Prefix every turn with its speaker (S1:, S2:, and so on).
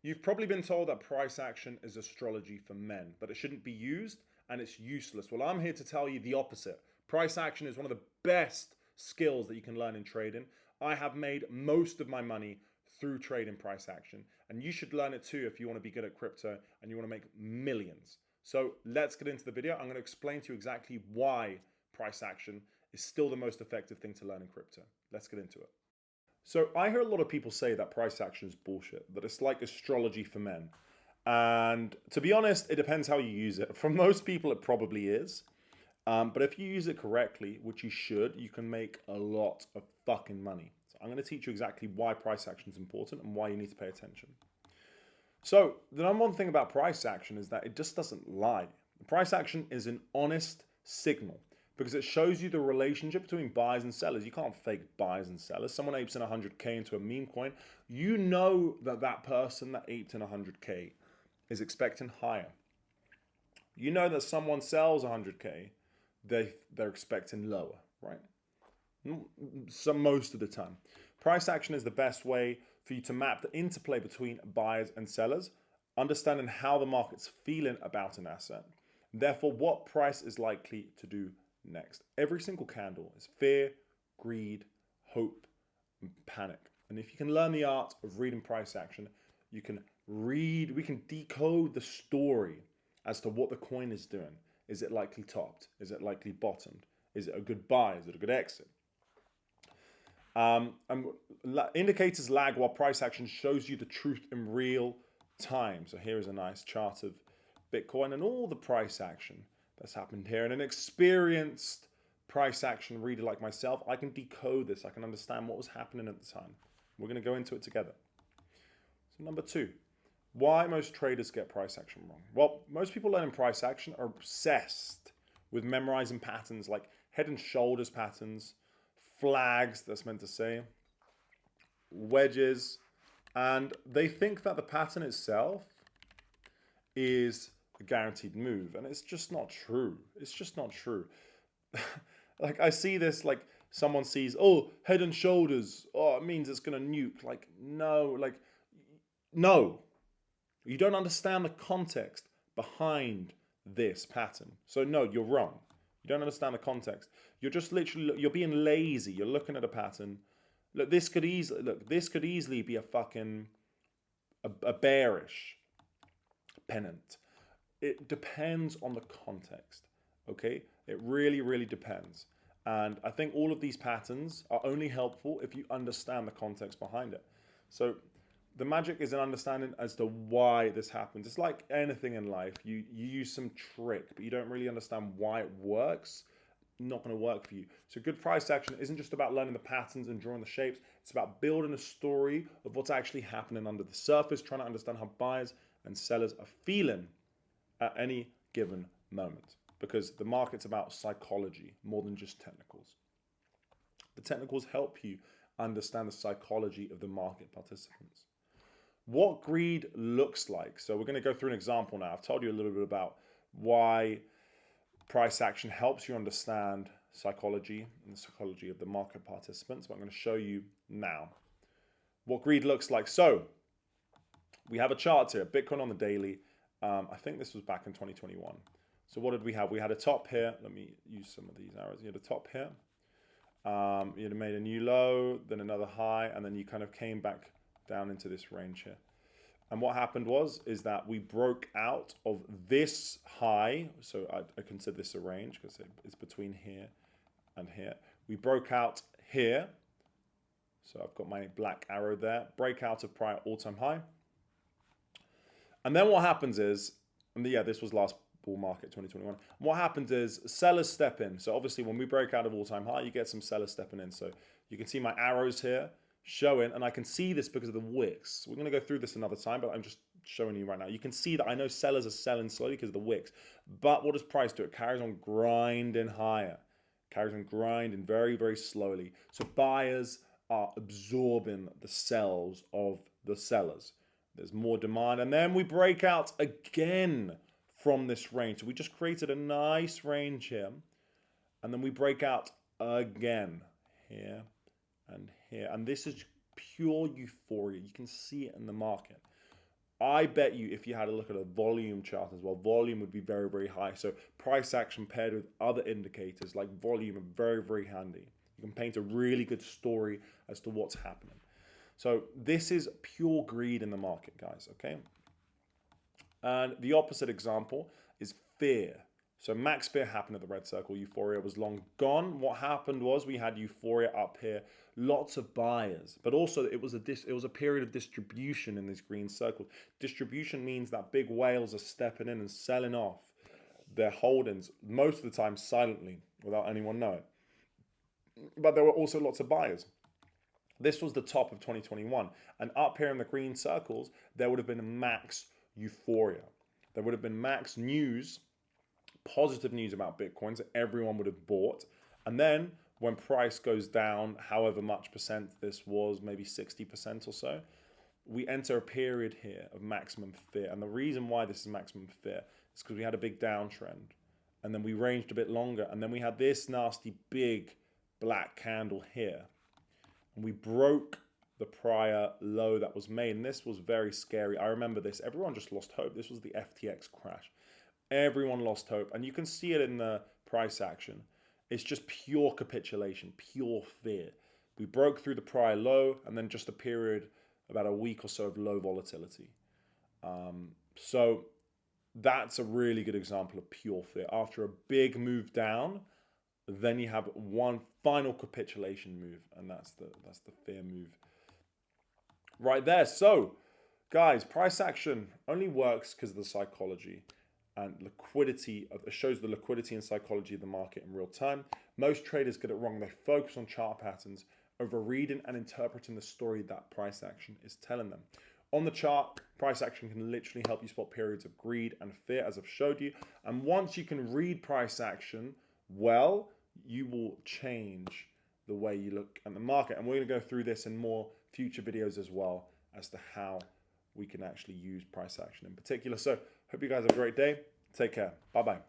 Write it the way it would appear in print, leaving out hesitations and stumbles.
S1: You've probably been told that price action is astrology for men, but it shouldn't be used and it's useless. Well, I'm here to tell you the opposite. Price action is one of the best skills that you can learn in trading. I have made most of my money through trading price action, and you should learn it too if you want to be good at crypto and you want to make millions. So let's get into the video. I'm going to explain to you exactly why price action is still the most effective thing to learn in crypto. Let's get into it. So I hear a lot of people say that price action is bullshit, that it's like astrology for men. And to be honest, it depends how you use it. For most people, it probably is. But if you use it correctly, which you should, you can make a lot of fucking money. So I'm going to teach you exactly why price action is important and why you need to pay attention. So the number one thing about price action is that it just doesn't lie. Price action is an honest signal because it shows you the relationship between buyers and sellers. You can't fake buyers and sellers. Someone apes in 100K into a meme coin. You know that that person that aped in 100K is expecting higher. You know that someone sells 100K, they're expecting lower, right? So most of the time. Price action is the best way for you to map the interplay between buyers and sellers, understanding how the market's feeling about an asset, therefore what price is likely to do next. Every single candle is fear, greed, hope, and panic. And if you can learn the art of reading price action, we can decode the story as to what the coin is doing. Is it likely topped? Is it likely bottomed? Is it a good buy? Is it a good exit? And indicators lag while price action shows you the truth in real time. So here is a nice chart of Bitcoin and all the price action that's happened here. And an experienced price action reader like myself, I can decode this. I can understand what was happening at the time. We're going to go into it together. So number two, why most traders get price action wrong. Well, most people learning price action are obsessed with memorizing patterns like head and shoulders patterns, flags, that's meant to say, wedges, and they think that the pattern itself is a guaranteed move, and it's just not true. It's just not true. Like I see this, like someone sees, oh, head and shoulders, oh, it means it's gonna nuke. No, you don't understand the context behind this pattern. So no, you're wrong. You don't understand the context. You're just literally you're being lazy. You're looking at a pattern. This could easily be a fucking a bearish pennant. It depends on the context. Okay? It really, really depends. And I think all of these patterns are only helpful if you understand the context behind it. So the magic is in understanding as to why this happens. It's like anything in life. You use some trick, but you don't really understand why it works. Not going to work for you. So good price action isn't just about learning the patterns and drawing the shapes. It's about building a story of what's actually happening under the surface, trying to understand how buyers and sellers are feeling at any given moment. Because the market's about psychology more than just technicals. The technicals help you understand the psychology of the market participants. What greed looks like. So we're going to go through an example now. I've told you a little bit about why price action helps you understand psychology and the psychology of the market participants, but I'm going to show you now what greed looks like. So we have a chart here, Bitcoin on the daily. I think this was back in 2021. So what did we have? We had a top here. Let me use some of these arrows. You had a top here. You had made a new low, then another high, and then you kind of came back down into this range here. And what happened is that we broke out of this high. So I consider this a range because it's between here and here. We broke out here. So I've got my black arrow there. Breakout of prior all-time high. And then what happens is, and yeah, this was last bull market 2021. What happens is sellers step in. So obviously when we break out of all-time high, you get some sellers stepping in. So you can see my arrows here showing, and I can see this because of the wicks. We're going to go through this another time, but I'm just showing you right now. You can see that I know sellers are selling slowly because of the wicks. But what does price do? It carries on grinding higher. Carries on grinding very, very slowly. So buyers are absorbing the sells of the sellers. There's more demand. And then we break out again from this range. So we just created a nice range here. And then we break out again here and here. And this is pure euphoria. You can see it in the market. I bet you if you had a look at a volume chart as well, volume would be very, very high. So price action paired with other indicators like volume are very, very handy. You can paint a really good story as to what's happening. So this is pure greed in the market, guys, okay? And the opposite example is fear. So max fear happened at the red circle. Euphoria was long gone. What happened was we had euphoria up here, lots of buyers, but also it was a period of distribution in this green circle. Distribution means that big whales are stepping in and selling off their holdings most of the time silently without anyone knowing. But there were also lots of buyers. This was the top of 2021, and up here in the green circles, there would have been max euphoria. There would have been max news, positive news about Bitcoins that everyone would have bought. And then when price goes down, however much percent this was, maybe 60% or so, we enter a period here of maximum fear. And the reason why this is maximum fear is because we had a big downtrend. And then we ranged a bit longer. And then we had this nasty big black candle here. And we broke the prior low that was made. And this was very scary. I remember this. Everyone just lost hope. This was the FTX crash. Everyone lost hope. And you can see it in the price action. It's just pure capitulation, pure fear. We broke through the prior low and then just a period, about a week or so of low volatility. So that's a really good example of pure fear. After a big move down, then you have one final capitulation move, and that's the fear move right there. So, guys, price action only works because of the psychology and liquidity. It shows the liquidity and psychology of the market in real time. Most traders get it wrong. They focus on chart patterns over reading and interpreting the story that price action is telling them. On the chart, price action can literally help you spot periods of greed and fear, as I've showed you. And once you can read price action well, you will change the way you look at the market. And we're going to go through this in more future videos as well as to how we can actually use price action in particular. So hope you guys have a great day. Take care. Bye-bye.